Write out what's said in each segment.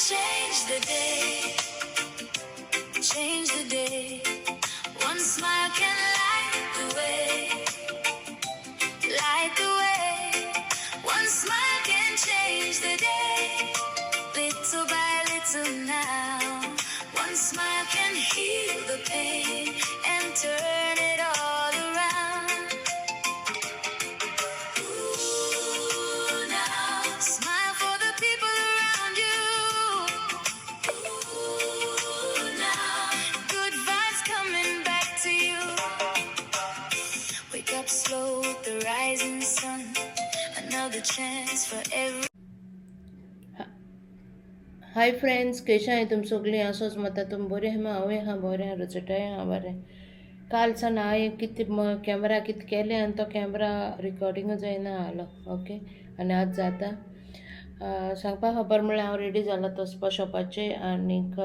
change the day, change the day. One smile can light the way, light the way. One smile can change the day, little by little now. One smile can heal the pain and turn it all around. Ooh, now smile for the people around you. Ooh, now good vibes coming back to you. Wake up slow with the rising sun. Another chance for every. Hi friends, कशें आहाय तुम सगळीं? आसोच माता तुम बरें आहा? हांवूय आहा बरें, रजटाय आहा बरें. काल सान हांवें कितें कॅमेरा कितें केलें आनी तो कॅमेरा रिकॉर्डिंगूच जायना आलो. ओके, आनी आज जाता. सांगपा खबर म्हळ्यार हांव रेडी जाला वचपा शॉपाचेर आनीक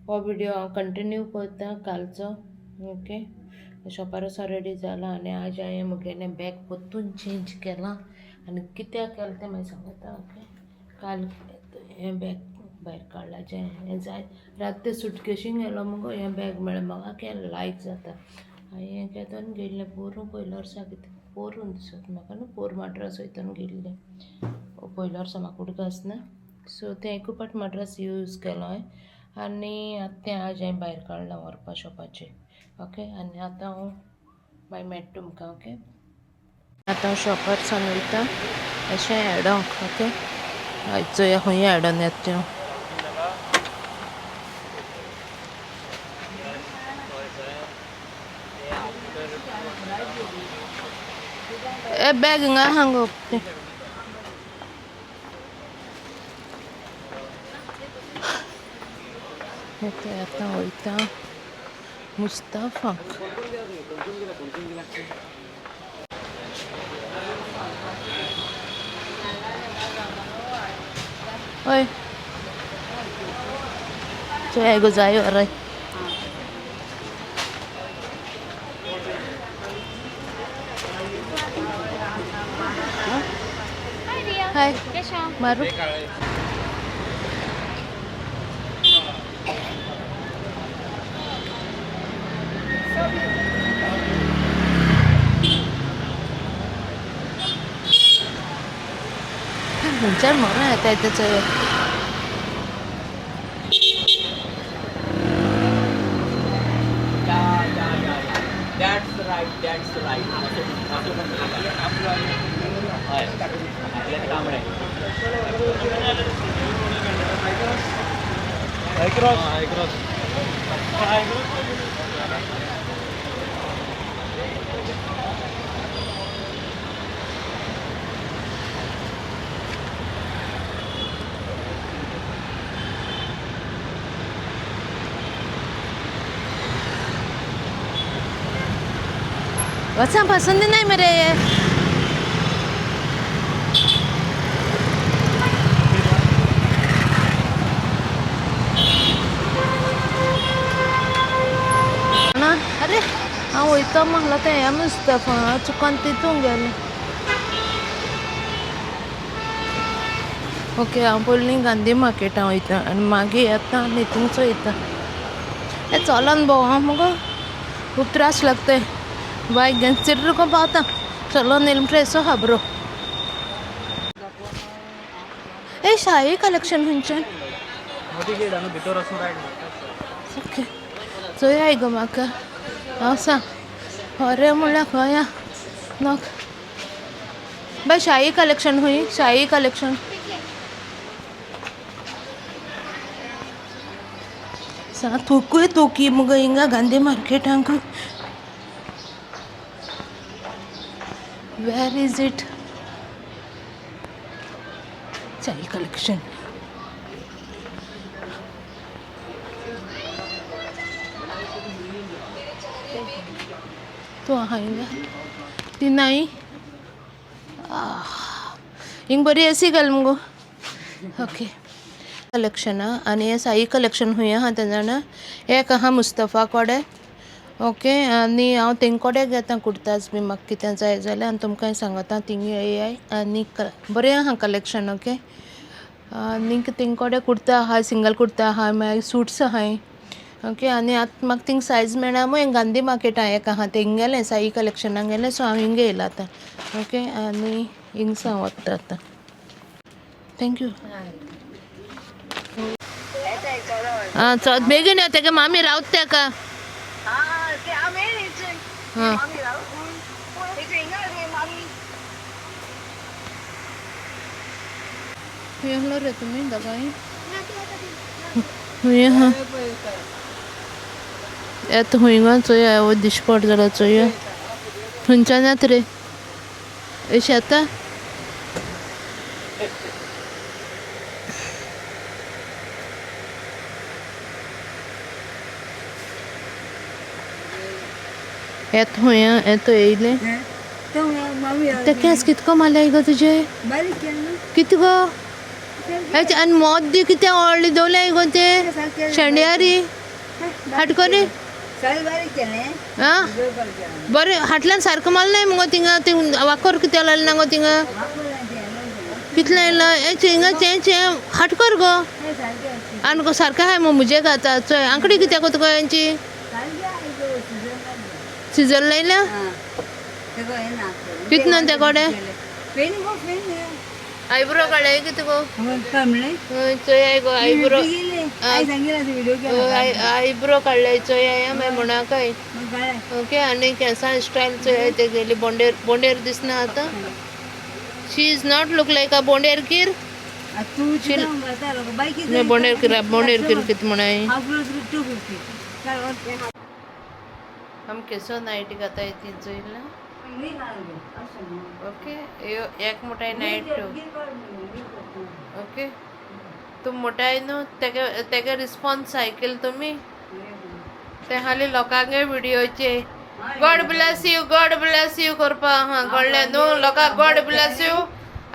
हो व्हिडिओ हांव कंटिन्यू करता कालचो. ओके, शॉपार असो रेडी जाला आनी आज हांवें म्हगेलें बॅग परतून चेंज केलां आनी कित्याक केलें तें मागीर सांगता. ओके, काल हें बॅग भायर काडलाचें हें जाय रात ते सुटकेशीन गेलो मुगो हें बॅग म्हळ्यार म्हाका केन्ना लायक जाता. हांवें हें केदोन गेल्लें पोरूं पयल्या वर्सा कितें पोरूं दिसता म्हाका न्हू, पोर माड्रास वयतान गेल्लें. पयल्या वर्सा म्हाका उडक आसना, सो तें एकू पाट माड्रास यूज केलो हांवें आनी आतां तें आज हांवें भायर काडलां व्हरपा शॉपाचेर. ओके, आनी आतां हांव मागीर मेळटा तुमकां. ओके, आतां हांव शॉपार सावन वयता अशें एडोंक. ओके, चोया खंय एडोन येता तें. ए बॅग हिंगा हांगो तें आतां वयता मुस्ताफाक. हय चोया गो जाय राय. हाय मारू खंयच्यान म्हाका येता तेचो. That's right, that's right. हय तांबडे वचा पसंद नाही मेरे ये. ना अरे हांव वयता म्हणलो तें हें मुस्तफा चुकोन तितून गेलें. ओके, हांव पयलीं गांधी मार्केटां वयता आनी मागीर येता आनी थिंगसो वयता. हें चलोन भोंवों मुगो खूब त्रास लागताय. बायक घेवन चिर्र को पावता चलोन येयलें म्हणल्यार एसो खबरो. ए शाही कलेक्शन खंयचें? ओके, चोया गो म्हाका. हांव सांग अरे म्हणल्यार खंय नॉक बाय शाही कलेक्शन खंय? शाही कलेक्शन सांग थुकूय तुकी मुगो हिंगा गांधी मार्केटांक. वेर इज इट? शाही कलेक्शन तूं आहा हिंगा ती नाई हिंग बरी एसी घाल मुगो. ओके, कलेक्शन आनी हें साई कलेक्शन खंय आहा तें जाणा. एक आहा मुस्तफा कोडे. ओके, आनी हांव तेंकोडे घेता कुर्ताज बी म्हाका कितें जाय जाल्यार आनी तुमकां सांगता थिंग येयाय आनी बरें आहा कलेक्शन. ओके, आनी तेंकोडे कुर्ता आहा, सिंगल कुर्ता आहा, मागीर सुट्स आहाय. ओके, आनी आतां म्हाका थिंग सायज मेळना म्हूण गांधी मार्केटा एक आहा थिंग गेलें, साई कलेक्शनाक गेलें, सो हांव हिंगा येयला आतां. ओके, आनी हिंगसा हांव वता आतां. थँक्यू. आं चल बेगीन यो, तेगे मामी रावत तेका. हां येयलो रे तुमी दोगांय? हुंय आहा. येता हुंयगा चोया, वो दिश्टी पड जाल्यार चोया. खंयच्यान येता रे? अशी येता? येता हुंय, येता येयलें. ते केंस कितको मारल्याय गो तुजे? कित गो? आनी मोद दी कितें व्हडली दवल्याय गो ते शेंड्यारी हाटकोनी. आं बरें हाटल्यान सारको मारनाय मुगो थिंगा, थिंग वाकोर कितें लायला ना गो थिंगा? कितले लायला? हिंगा तें हाटकोर गो. आनी गो सारकें आहाय मग मुजे घाता चोय. आंकडी कित्याक गो तुका यांची? सिजर लायला? कितना ते कोडे? आयब्रो काढाय किती गो? चोय गो आयब्रो. आयब्रो काडलाय चोय मागीर म्हणा काय. ओके, आनी केंसा स्टायल चोय ते गेली बोंडेर. बोंडेर दिसना आतां. शी इज नॉट लुक लायक अ बोंडेर कीर. बोंडेर कीर कितें म्हणाय? आम केसो नायटी घाताय ती चोयला. ओके, एक मोठाय नायट. ओके, तुम मोठाय न्हू तेगे रिस्पॉन्स सायकल तुमी ते हाली लोकांगे व्हिडिओचे गॉड ब्लेस यू करपा. हां कळ्ळें न्हू, लोकांक गॉड ब्लेस यू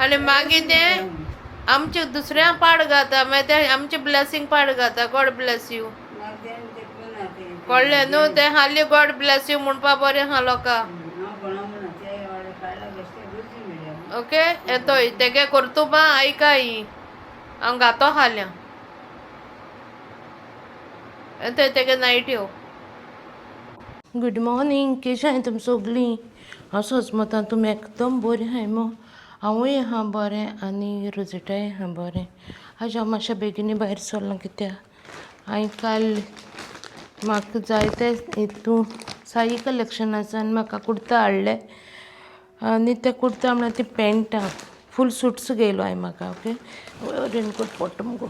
आनी मागीर ते आमचे दुसऱ्या पाड घाता, मागीर ते आमचे ब्लेसिंग पाड घाता. गॉड ब्लेस यू कळ्ळें न्हू, ते हाली गॉड ब्लेस यू म्हणपा बरें आहा लोकांक. ओके, येतोय तेगे करतुबा आयका ही हांव घातो हाल्या. येतोय तेगे नायट्यो. गुड मॉर्निंग, केश आहाय तुमी सोगलीं? हांव सोचमतां तुमी एकदम बरीं आहाय मो. हांवूय आहा बरें आनी रोजिटाय आहा बरें. आज हांव मातशें बेगिनी भायर सरलां कित्याक हांवें काल म्हाका जाय ते हितू साई कलेक्शनाच्यान म्हाका कुर्ता हाडले आनी ते कुर्ता म्हळ्यार ती पॅन्टां फूल सुट्स घेयलो हांवें म्हाका. ओके, रेनकोट पडटा मुगो.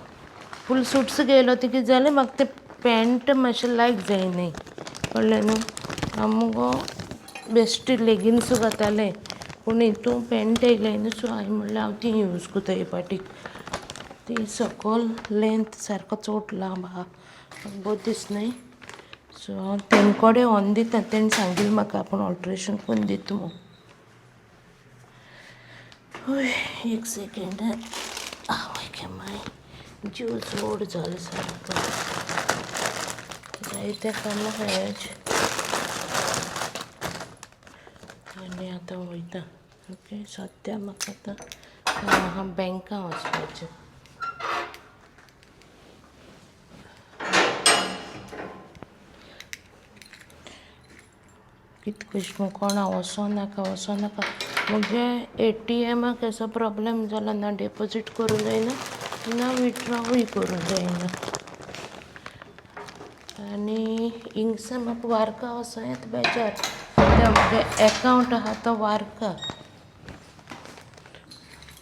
फूल सुट्स घेयलो ती कितें जालें म्हाका ते पॅन्ट मातशें लायक जायनाय. कळ्ळें न्हू, हांव मुगो बेश्टी लेगिन्स घातालें पूण हितू पॅन्ट येयले न्हू, सो हांवें म्हणलें हांव ती यूज कोत्ता हे पाटीक. ती सकयल लेंथ सारको चोड लांब आहा, म्हाका बरें दिसनाय. सो हांव तेंकोडे व्होन दिता. तेणी सांगिल्लें म्हाका आपूण ऑल्ट्रेशन करून दिता म्हणून. एक सेकेंड. आवय गे माय, जीव जोड जालो सारको. जायते काम आहाय आज आनी आतां वयता. ओके, सद्या म्हाका आतां बँकां वचपाचें. कितें कशें कोणा वचो नाका म्हणजे ATMाक असो प्रॉब्लेम जाला ना, डेपोजीट करूं जायना ना विथड्रॉवूय करूं जायना. आनी हिंगसा म्हाका वार्का वचों येता बेजार. ते एकावंट आहा तो वार्का,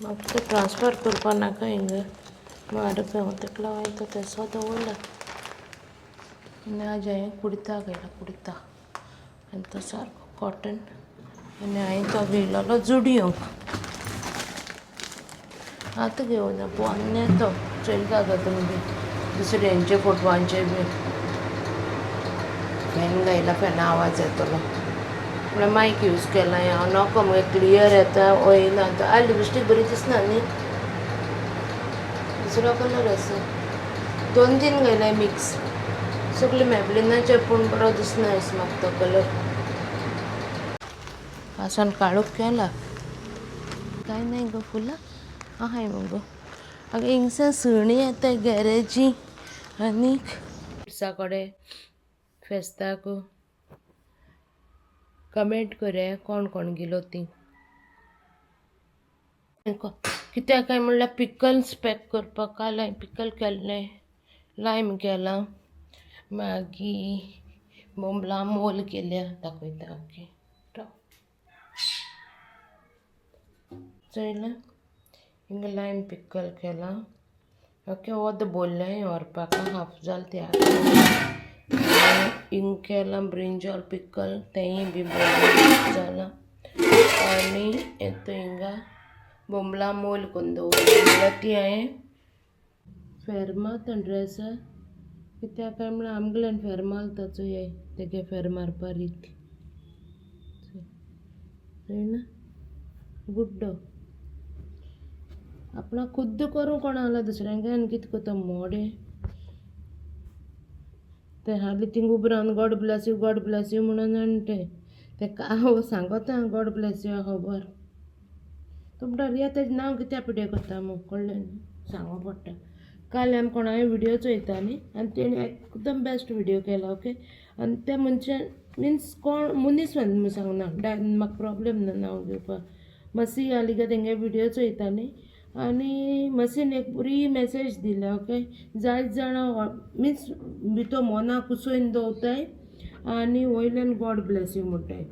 म्हाका तो ट्रान्सफर करपा नाका हिंगा वार्का, ताका लागून हांवें तो तेसो दवरला. आनी आज हांवें कुर्ता घेतला, कुर्ता आनी तो सारको कॉटन. आनी हांवें तो घेयलोलो जुडियोंक. आतां घेवना पोन्ने तो चलता गो तुमी दुसरे हेंचे फोटवांचे बी. फॅन घायला, फॅना आवाज येतलो म्हळ्यार मायक यूज केला हांव. नॉको मगे क्लियर येता वयना. आ लिपस्टीक बरी दिसना न्ही, दुसरो कलर आसा. 2-3 घायलाय मिक्स सगळे मॅबलिनाचे, पूण बरो दिसना दिसता म्हाका तो कलर. आसान काळोख केला काय नाही गो, फुलां आहाय मुगो. हांगा हिंगसा सणी येता गॅरेजी आनीक दिसा कडेन फेस्ताक कमेंट करा कोण कोण गेलो ती कित्याक काय म्हणल्यार पिकल्स पॅक करपाक काल हांवें पिकल केल्लें लायम केलां मागीर बोंबलां मोल केल्या दाखयता ओके चोयलें हिंगा लायम पिकल केलां ओके वोद बोल्लें व्हरपाक हाफ जाल ते हिंग केलां ब्रिंजॉल पिकल तेंय बी बोल्लें जालां आनी येता हिंगा बोंबलां मोल करून दवरल्या ती हांवें फेर्मात ड्रेसार कित्याक काय म्हळ्यार आमगेल्यान फेर मारता चोय तेगे फेर मारपा रीत ना गुड्डो आपणा खुद्द करूं कोण आला दुसऱ्यांक आनी कितें कोता मोडे ते हालीं थिंग उबो रावन गॉड ब्लेस यू म्हणून आनी ते हांव सांगता गॉड ब्लेस यू खबर तो म्हणटा रिया तेजें नांव कित्याक पिड्या कोत्ता मग कळ्ळें न्ही सांगो पडटा काल आमी कोणाय विडियो चोयता न्ही आनी तेणी एकदम बेस्ट विडियो केला ओके आनी त्या मनशान मिन्स कोण मनीस सांगना म्हाका प्रॉब्लेम ना नांव घेवपाक मसी आली तेंगे विडियो चोयता न्ही आनी मसीन एक बरी मॅसेज दिल्या ओके जायत जाणां मिन्स भितर मोना कुसोवन दवरताय आनी वयल्यान गॉड ब्लेस यू म्हणटाय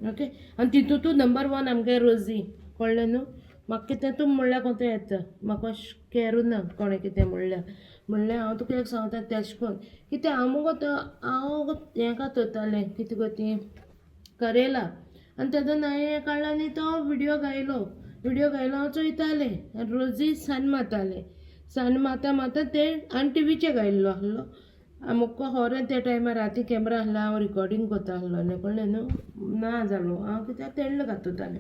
ओके आनी तितूंत नंबर 1 आमगे रोजी कळ्ळें न्हू म्हाका कितें तूं म्हणल्यार कोंते येता म्हाका कॅरू ना कोणें कितें म्हणल्यार हांव तुका एक सांगता तेशें कोन्न कितें हांव मुगो हांव हें कातरतालें कितें गो ती करेला आनी तेदोन हांवें काडला आनी तो विडियो घायलो हांव चोयतालें आनी रोजी सान माता ते आनी टिवीचेर घायल्लो आहलो मुक्को होरें त्या टायमार राती कॅमेरा आहलो हांव रिकॉर्डींग कोत्ता आहलोलें कळ्ळें न्हू ना जालो हांव कित्याक तेणलो घातोतालें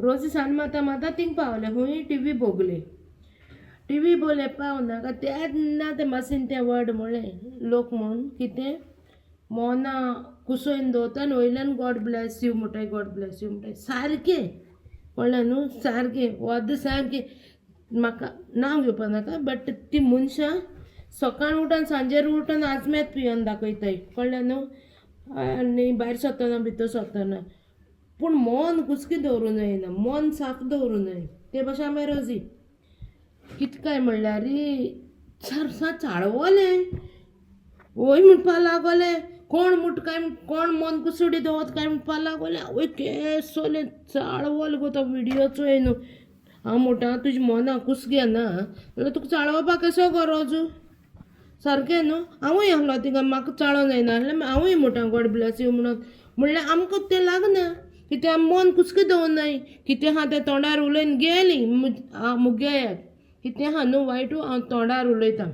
रोजी सान माता थिंग पावलें हूंय टी व्ही बोले पावनाका तेन्ना ते मसीन तें वर्ड म्हणलें लोक म्हूण कितें मोना कुसोवन दवरता आनी वयल्यान गॉड ब्लेस यू म्हणटाय सारकें कळ्ळें न्हू सारकें वद सारकें म्हाका नांव घेवपा नाका बट ती मनशां सकाळ उठोन सांजेर उठोन आजमेत पियोन दाखयताय कळ्ळें न्हू आनी भायर सरतना भितर सरतना पूण मन कुसकें दवरूं जायना मन साफ दवरूं जाय ते भाशेन आमी रोजी कितें काय म्हणल्यार सारसा चाळवलें वय म्हणपा लागोलें कोण मुट काय कोण मन कुसडी दवरत काय म्हणपा लागोलें आवय केसोलें चाळवल गो तो विडियो चोय न्हू हांव म्हणटा तुजी मना कुसगे ना जाल्यार तुका चाळोवपाक केसो गरज सारकें न्हू हांवूय आहलो थिंगा म्हाका चाळो जायना जाल्यार हांवूय म्हणटा गॉड ब्लेस यू म्हणल्यार आमकां तें लागना कित्याक मन कुसकें दवरनाय कितें आहा तें तोंडार उलयन गेलीं मुगे कितें आहा न्हू वायटू हांव तोंडार उलयतां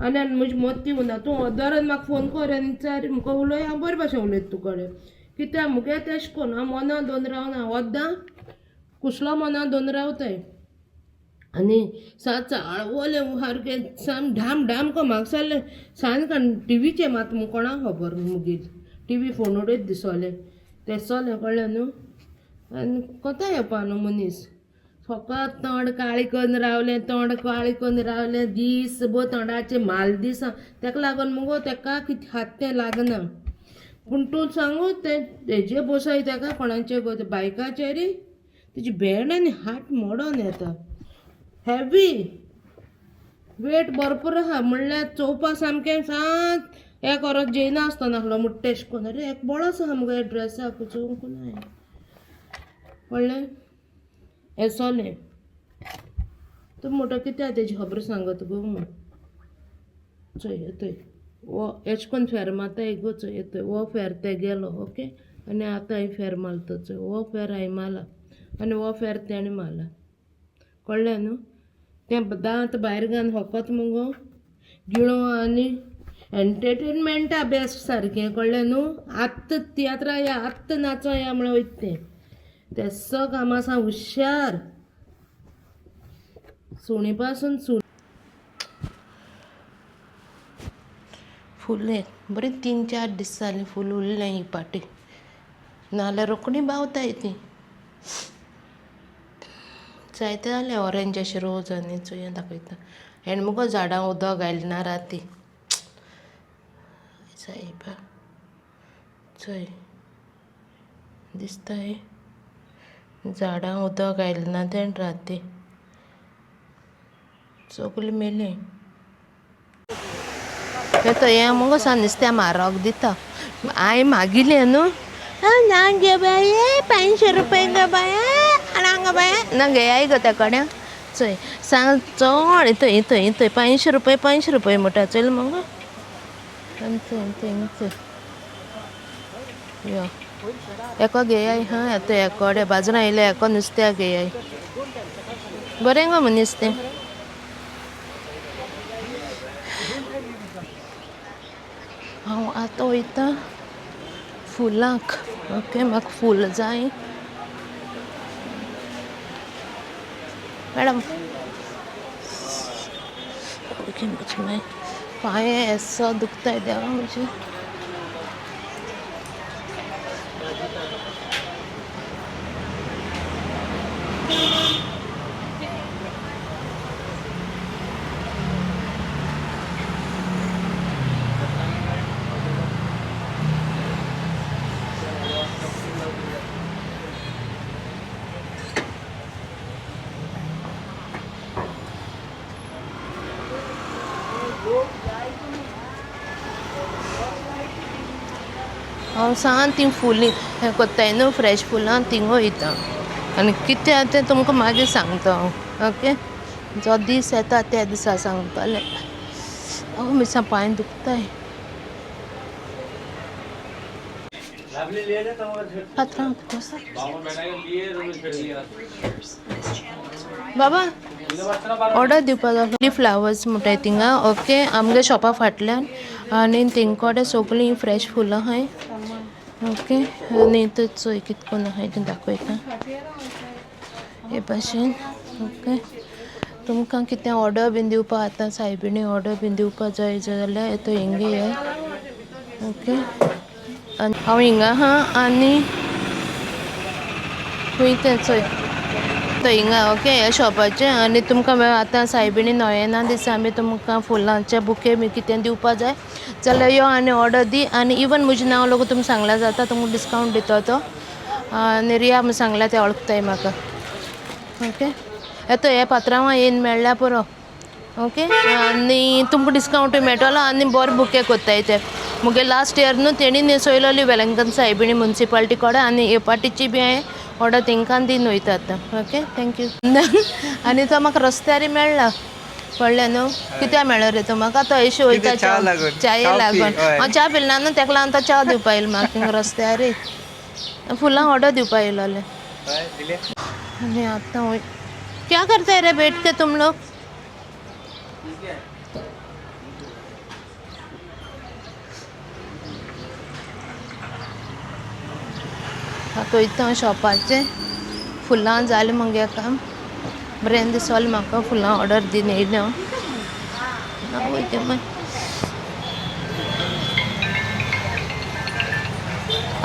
आनी म्हजी मोती उरना तूं ओदोरान म्हाका फोन कर आनी विचार म्हाका उलय हांव बरे भाशेन उलयता तूं कडेन कित्याक मुगे तेशें कोन्न हांव मना दोन रावना वद्दां कुसलो मना दोन रावताय आनी सा चाळवलें सारकें साम ढाम को म्हाका जालें सान टिवीचेर मात कोणाक खबर मुगेली टी व्ही फोनूडच दिसोलें तेसोलें कळ्ळें न्हू आनी कोता येवपा न्हू मनीस फकत तोंड काळी करून रावलें दीस भर तोंडाचे माल दिसा तेका लागून मुगो तेका कितें हात तें लागना पूण तूं सांगू तेजे बसय तेका कोणाचे गो बायकाचेर तेजी बॅड आनी हात मोडोन येता हेवी वेट भरपूर आहा म्हणल्यार चोवपा सामकें सांत एक वरस जेयना आसतना आहलो मुट्टे एशें कोन्न अरे एक बळोस आहा मुगो ड्रेसाक चोवंक ना कळ्ळें येसोलें तूं म्हणटा कित्याक तेजी खबर सांगत गो म्हूण चोय येतोय वो एशें कोन्न फेर मारताय गो चोय येतोय वो फेर ते गेलो ओके आनी आतां हांवें फेर मारता चोय वो फेर हांवें मारला आनी वो फेर तेणें मारला कळ्ळें न्हू तें दांत भायर घालन फकत मुगो गिळो आनी एंटरटेनमेंटा बेस्ट सारकें कळ्ळें न्हू आत्तां तियात्रा या आत्तां नाचो या म्हणून वयता तें तेस्सो कामा सा हुशार सुणी पासून फुले बरें 3-4 दीस जालीं फूल उरलें ही पाटी नाल्यार रोखडी बावताय ती जायते जालें ऑरेंज अशें रोज आनी चोय दाखयता आनी मुगो झाडां उदक घालना राती सायबा चोय दिसता हे झाडां उदक घालना तें राती सगळीं मेली तो हें मुगो सा नुस्त्या म्हारग दिता हांवें मागिलें न्हू ना गे बाये 500 रुपये गे बाये हांगा बाये ना घेयाय गो त्या कडेन चोय सांग चड थंय थंय थंय 500 रुपये म्हणटा चल मगो थंय यो एको घेयाय हां येतो एकोडे बाजून आयले एको नुस्त्या घेयाय बरें गो नुस्तें हांव आतां वयता फुलांक ओके म्हाका फूल जाय मॅडम ओके म्हजे मागीर पांये ऐसो दुखताय देवा म्हजे हांव सांग तीं फुली हें कोत्ताय न्हू फ्रेश फुलां थिंग वयता आनी कितें आसा तें तुमकां मागीर सांगता हांव ओके जो दीस येता त्या दिसा सांगतलें हांव मिसा पांय दुखताय पात्रांव बाबा ऑर्डर दिवपा जाय फ्लावर्स म्हणटाय थिंगा ओके आमगे शॉपा फाटल्यान आनी तेंकोडे सगळीं फ्रेश फुलां आहाय ओके आनी थंय चोय कितें कोन्न आहाय तें दाखयता हे भाशेन ओके तुमकां कितें ऑर्डर बीन दिवपा आतां सायबिणी ऑर्डर बीन दिवपा जाय जाल्यार येतो हिंगा ये ओके हांव हिंगा आहा आनी वयता चोय तो हिंगा ओके ह्या शॉपाचें आनी तुमकां आतां सायबिणी नोयेना दिसा आमी तुमकां फुलांचे बुके बी कितें दिवपा जाय जाल्यार यो आनी ऑर्डर दी आनी इवन म्हजें नांव लोक तुमकां सांगल्यार जाता तुमकां डिस्कावंट दिता तो आनी रिया म्हूण सांगल्यार तें वळखताय म्हाका ओके येतो हे पात्रांवां येवन मेळ्ळ्या पुरो ओके आनी तुमकां डिस्कावंटूय मेळटलो आनी बरो बुके कोत्ताय ते मुगे लास्ट इयर न्हू तेणी न्हेसयलोली वेलंकन सायबिणी मुन्सिपालिटी कडेन आनी हे पाटीची बी हांवें ऑर्डर तेंकां दिन वयता आतां ओके थँक्यू आनी तो म्हाका रस्त्यार मेळ्ळा कळ्ळें न्हू कित्याक मेळ्ळो रे तो म्हाका तो अशें वयता च्याये लागून हांव च्या पिलना न्हू तेका लागून तो च्या दिवपा येयलो म्हाका रस्त्यार फुलां ऑर्डर दिवपा येयलोले आनी आतां वय क्या करताय रे बैठ के तुम लोग आतां वयता शॉपाचें फुलां जालें मगे काम बरें दिसोलें म्हाका फुलां ऑर्डर दिन येयलें हांव वयता मागीर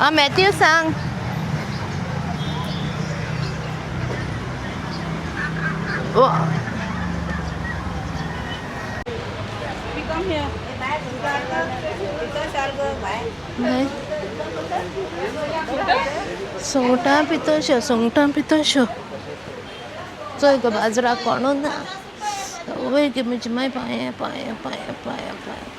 आं मॅथ्यू सांग ओ सुंगटां पितोश्यो चोय गो बाजराक कोणू ना वय गे म्हजी माय पांये पांये पांये पांये पांये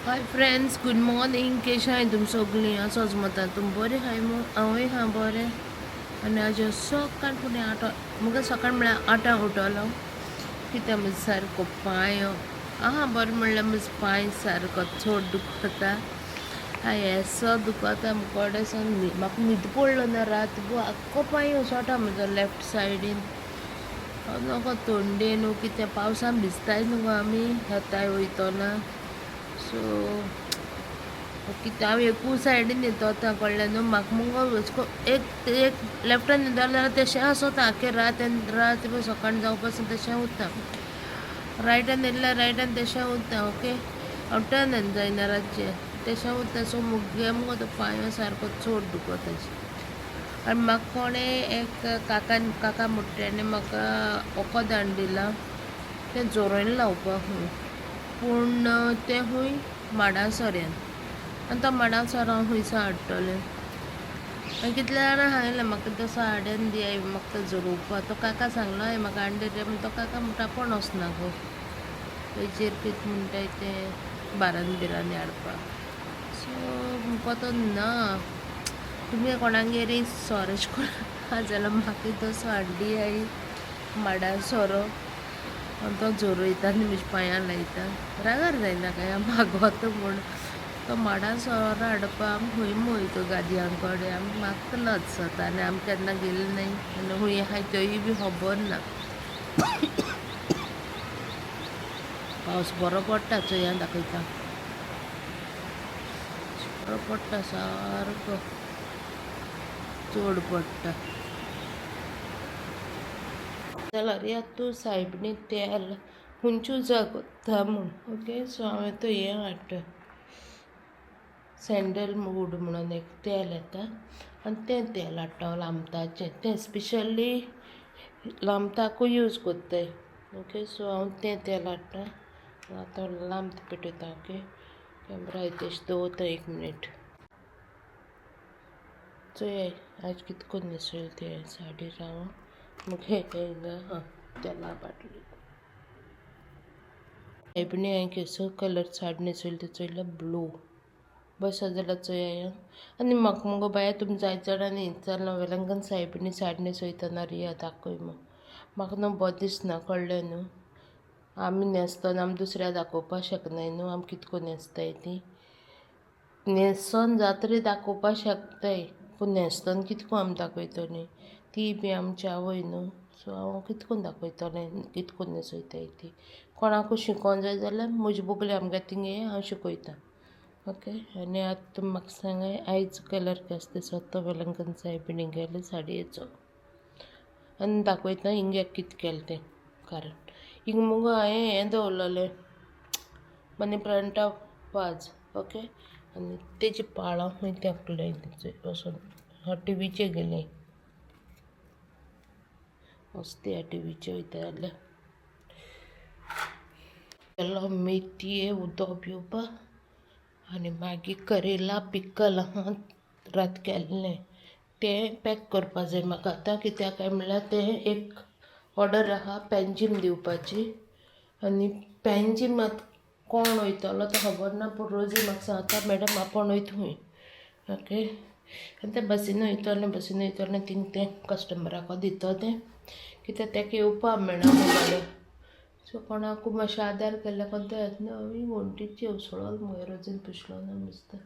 हाय फ्रेंड्स गुड मॉर्निंग केश हाय तुम सगळीं असोच म्हणटा तुम बरें हाय मू हांवूय हा बरें आनी आज सकाळ फुडें म्हाका सकाळ म्हळ्यार 8 उठलो कित्याक म्हजो सारको पांय आहा बरें म्हणल्यार म्हजो पांय सारको चड दुखता हाय ऐसो दुखता मुकोडे सावन म्हाका न्हीद पडलो ना रातभर आख्खो पांय उसोटा म्हजो लेफ्ट सायडीन नको थंडे न्हू कितें पावसान भिजताय न्हू आमी येताय वयतना सो कितें हांव एकू सायडीन न्हिदोता कळ्ळें न्हू म्हाका मुगो एक लेफ्टान न्हिदलो जाल्यार तशें आसोता आख्खे रात सकाळ जावं पासून तशें उरता रायटान न्हिदल्यार रायटान तशें उरता ओके हांव टर्न जायना रातचें त्याच्यावर तसो मुगे मुगो तो पांयो सारको चड दुखताची आनी म्हाका कोणे एक काका मोठ्याने म्हाका वखद हाडून दिला तें जोरोवन लावपाक हूंय पूण तें हूंय माडासोऱ्यान आनी तो माडासोर हांव खुंयसर हाडटलें आनी कितले जाणां सांगलें म्हाका तसो हाडून दी म्हाका तो जोरोवपाक तो काका सांगलो हांवें म्हाका हाडून दी पूण तो काका म्हणटा कोण वचना गो तेजेर कितें म्हणटाय तें बिरांनी हाडपाक सो म्हणपा तो ना तुमी कोणागेर सोरो अशें करून जाल्यार म्हाका तसो हाडून दी माडार सोरो आनी तो जोरोयता आनी म्हज्या पांयां लायता रागार जायना काय मागोता म्हूण तो माडार सोरो हाडपा आमी खंय वयता गादयां कडेन आमी मागतलोच जाता आनी आमी केन्ना गेले नाय आनी हूंय आहाय त्योय बी खबर ना पावस बरो पडटा चोया दाखयता बरो पडटा सारको चड पडटा जाल्यार तूं सायबीणी तेल खंयच्यो जागोता म्हूण ओके सो हांवें तो हें हाडटा सॅन्डलवूड म्हणून एक तेल येता आनी तें तेल हाडटा हांव लांबताचें तें स्पेशली लांबताकूय यूज कोत्ताय ओके सो हांव तें तेल हाडटा आतां लांबता पेटयता ओके कॅमेरा हेतेश दवरता 1 मिनीट चोय आज कितें करून न्हेसयलें तें साडी राव मुगे हिंगा हां तेला बाटली सायबीणी हांवें केसो कलर साडी न्हेसयली ती चोयल्या ब्लू बस जाल्यार चोया आनी म्हाका मुगो बाया तुमी जायत जाणांनी जाल्यार वेलंकन सायबीणी साडी न्हेसयतना रिया दाखय म्हाका न्हू बरें दिसना कळ्ळें न्हू आमी न्हेसतना आमी दुसऱ्याक दाखोवपाक शकनाय न्हू आमी कितें करून न्हेसताय ती न्हेसोन जातरी दाखोवपाक शकताय पूण न्हेसतना कितें करून आमी दाखयतलीं ती बी आमची आवय न्हू सो हांव कितें करून दाखयतलें कितें करून न्हेसयताय ती कोणाकूय शिकोवंक जाय जाल्यार म्हजी बोगली आमगे थिंगा हांव शिकयता ओके आनी आतां म्हाका सांगाय आयज कलर कसो दिसता वेलंकन सायबीणी गेले साडयेचो आनी दाखयता हिंगे कितें केलें तें कारण हिंग मुगो हांवें हें दवरलेलें मनी प्लांटा वाज ओके आनी तेजी पाळां खंय तेंपलें थंय वचून हांव टिवीचेर गेलें वचता टिवीचेर वयता जाल्यार केलो मेथये उदक पिवपाक आनी मागीर करेला पिकल हांव रात केल्लें तें पॅक करपा जाय म्हाका आतां कित्याक काय म्हणल्यार तें एक ऑर्डर आहा पेन्जीम दिवपाची आनी पेन्जीम आतां कोण वयतलो तो खबर ना पूण रोजी म्हाका सांगता मॅडम आपूण वयता खूंय ओके आनी तें बसीन वयतलें थिंग तें कस्टमराको दिता तें कित्याक तेका येवपा मेळना म्हणलें सो कोणाकू मातशें आदार केल्यार कोणते येतना हय वण्टीची उसळो मुगे रोजीन पुसलो ना दिसता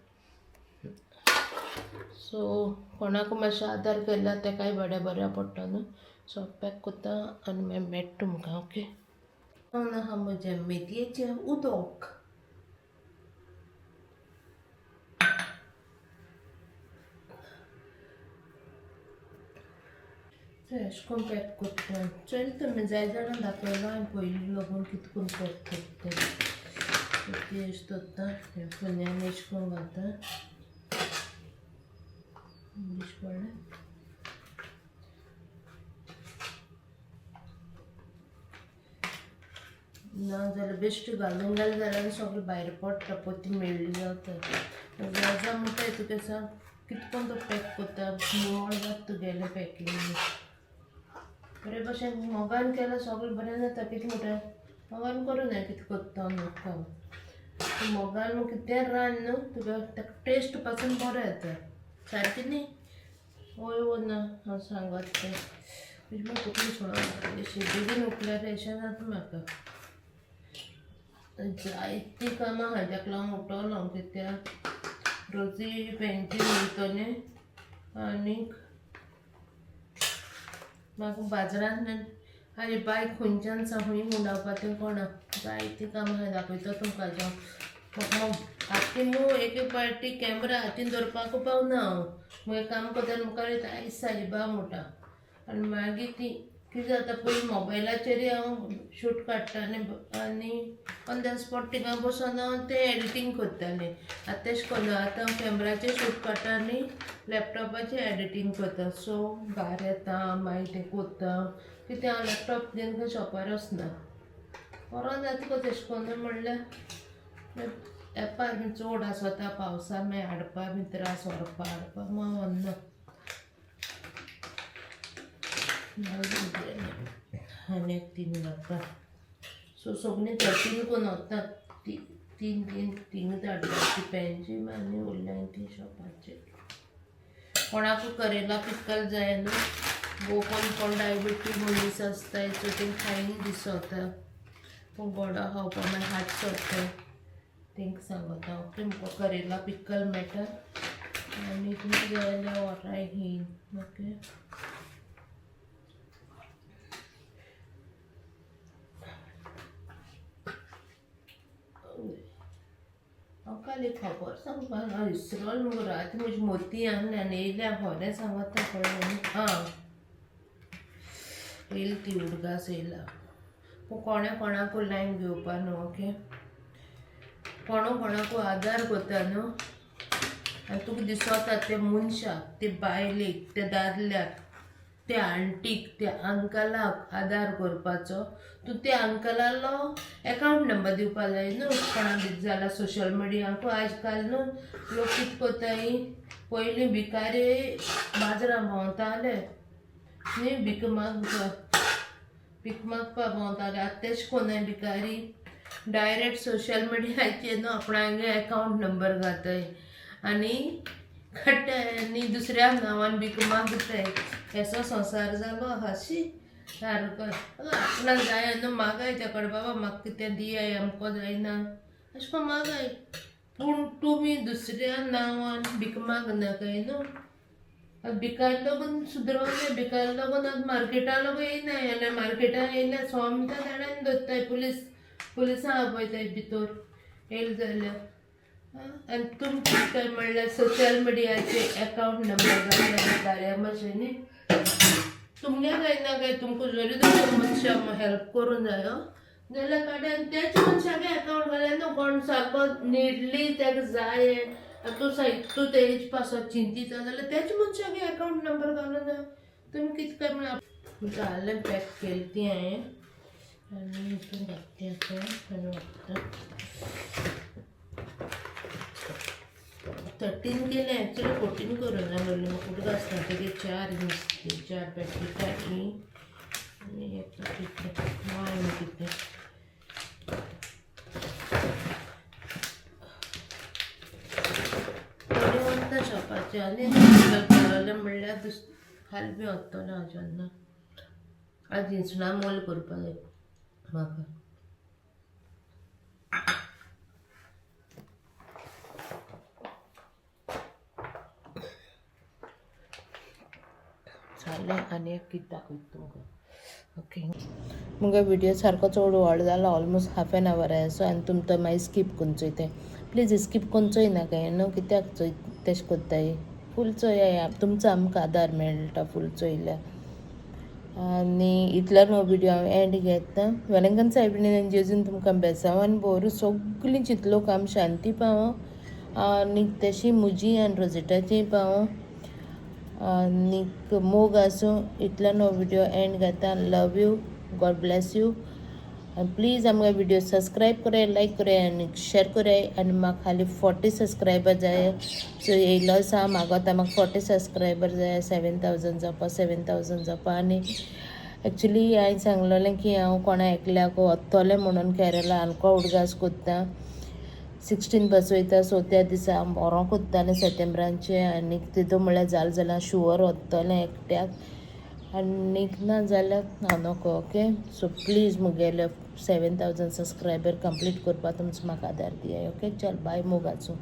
सो कोणाकू मातशें आदार केल्यार तेकाय बऱ्या पडटा न्हू सो पॅक कोत्ता आनी मागीर मेळटा तुमकां ओके आहा म्हजें मेथयेचें उदक अशें करून पॅक कोत्ता चल तुमी जाय जाणां दाखयलो हांवें पयलीं लागून कितें करून पॅक कोत्ता ती अशें दवरता हें फोन्यान अशें करून घालता इंग्लीश पडलें ना जाल्यार बेश्टी घालूंक गेले जाल्यार सगळें भायर पडटा पोती मेळ्ळी जाता व्हजा म्हणटाय तुका सांग कितें करून तो पॅक कोत्ता निवळ जाता तुगेलें पॅकींग बरे भशेन मोगान केल्यार सगळें बरें जाता कितें म्हणटा मोगान करूं ना कितें कोत्ता न्हू मोगान कितें रान न्हू तुका ताका टेस्ट पासून बरो येता सारकें न्ही वय वो ना हांव सांगत तें तुजें तकली सोडून शिजी बीन उठल्यार अशें जाता म्हाका जायतीं कामां हाज्याक लागून उठोलो हांव कित्याक रोजी पेन्टीन वयतलें आनीक म्हाका बाजारांत हाजे बायक खंयच्यान साखळी मुडावपा तें कोणा जायतीं कामां हांवें दाखयता तुमकां म्हाका हातीन न्हू एक पार्टी कॅमेरा हातीन धरपाकू पावना हांव मुगे काम करतना मुखार येता आयज सायबा म्हणटा आनी मागीर ती कितें जाता पयलीं मोबायलाचेर हांव शूट काडटालें आनी ऑन द स्पॉट थिंगा बसून हांव तें एडिटींग करतालें. आतां तेशें करना, आतां हांव कॅमेराचेर शूट काडटा आनी लॅपटॉपाचेर एडिटींग करता. सो भायर येता मागीर तें कोत्ता कित्याक हांव लॅपटॉप घेवन शॉपार वचना. व्हरोन जाता गो तेशें कोन्न म्हणल्यार एपार बी चड आसता पावसा मागीर हाडपा बी त्रास व्हरपा हाडपा हांव व्हरना. आनी एक 3 घालता. सो सगळीं 13 करून वता. 3 धाडपाची पेन्जी आनी उरल्यान ती शॉपाचेर. कोणाकूय करेला पिकल जाय न्हू. वो कोण डायबिटीज मनीस आसताय सो तें खायनी दिसता. पूण गोडा खावपा मागीर हात सोडटाय. तेंकां सांगता ओके म्हाका करेला पिकल मेळटा आनी तुमकां जाय जाल्यार वराय घेयन. ओके हांव काल एक खबर सांगपा हांव विसरोल मुगो. राती म्हजी मोती हांगल्यान आनी येयल्या खोरें सांगता कळ्ळें न्ही. येयली ती उडगास येयला. पूण कोणाकूय लायन घेवपा न्हू. ओके कोणाकूय आदार करता न्हू आनी तुका दिसता त्या मनशाक, ते बायलेक, त्या दादल्याक, त्या आंटीक, त्या अंकलाक आदार करपाचो. तूं त्या अंकलालो एकावंट नंबर दिवपा जाय न्हू. कोणाक कितें जाल्यार सोशल मिडियाकूय आज काल न्हू लोक कितें कोत्ताय. पयलीं भिकारी बाजारांत भोंवताले न्ही भीक मागपा भोंवताले. आतां तेशें कोन्नाय भिकारी डायरेक्ट सोशल मिडियाचेर न्हू आपणागे एकावंट नंबर घाताय आनी काडटाय आनी दुसऱ्या नांवान भीक मागताय. असो संवसार जालो हाशी सारको. आपणाक जाय न्हू मागाय तेकडे बाबा म्हाका कितें दियाय आमको जायना अशें करून मागाय. पूण तुमी दुसऱ्या नांवान भीक मागनाकाय न्हू. भिकारी लागून सुदरोवले. भिकारी लागून आतां मार्केटा लागून येयनाय. आनी मार्केटान येयल्यार सोमता ताणें दवरताय. पुलिसां आपयताय भितर येयले जाल्यार. आनी तुमी कितें म्हणल्यार सोशल मिडियाचेर एकावंट नंबर घातले कार्या मातशें न्ही. तुमगे जायना काय तुमकां जरी दुसऱ्या मनशाक हेल्प करूं जाय जाल्यार काडे आनी त्याच मनशागे एकावंट घालें न्हू. कोण सारको निडली तेका जाय तूं तेज पासत चिंतीत जाल्यार त्याच मनशागे एकावंट नंबर घालूं जाय. तुमी कितें काय म्हळ्यार घालें पॅक केली ती हांवें आनी हितून घातली आतां आनी वखदां 13 केलें. एक्चुली 14 करूं जाय म्हणलें उदक आसता तेगे 4 पॅकेटां हीं आनी एक पॅकेट आनी कितें बरें वता शॉपाचें आनी घाललें म्हणल्यार खाली बी वतलें हांव जेन्ना. आज हिंचणा मोल करपा जाय म्हाका. जालें आनी एक कितें दाखयता तुमकां. ओके मुगे व्हिडियो सारको चड व्हड जालो. Almost half an hour so आनी तुमी तो मागीर स्कीप करून चोयताय. प्लीज स्कीप करून चोयना काय न्हू. कित्याक तेशें कोत्ताय. फूल चोया. तुमचो आमकां आदार मेळटा फूल चोयल्यार. आनी इतल्यान हो व्हिडियो हांव एंड घेता. वेलंकन सायबिणीन जेजून तुमकां बेसांव आनी बरो सगळीं चिंतलो काम शांती पावो आनी तशी म्हजी आनी रोजिटाची पावो आनीक मोग आसूं. इतल्यान हो व्हिडियो एंड घेता. लव यू. God bless you. आनी प्लीज आमगे व्हिडियो सब्सक्रायब कराय, लायक कराय आनी शेअर कराय. आनी म्हाका हालीं 40 सबस्क्रायबर जाय. सो येयलो आसा मागोता म्हाका 40 सबस्क्रायबर जाय. 7000 जावपा आनी एक्चुली हांवें सांगलेलें की हांव कोणा एकल्याक वतलें म्हणून केरला आनको उडगास कोत्ता. 16 बस वयता. सो त्या दिसा हांव बरो कोत्तालें सप्टेंबराचे आनी तितू म्हणल्यार जालें जाल्यार शुअर वतलें एकट्याक आनीक ना जाल्यार हांव नोको. ओके सो प्लीज मुगेले 7000 सबस्क्रायबर कंप्लीट करपा तुमचो म्हाका आदार दियाय. ओके चल बाय मोगाचो.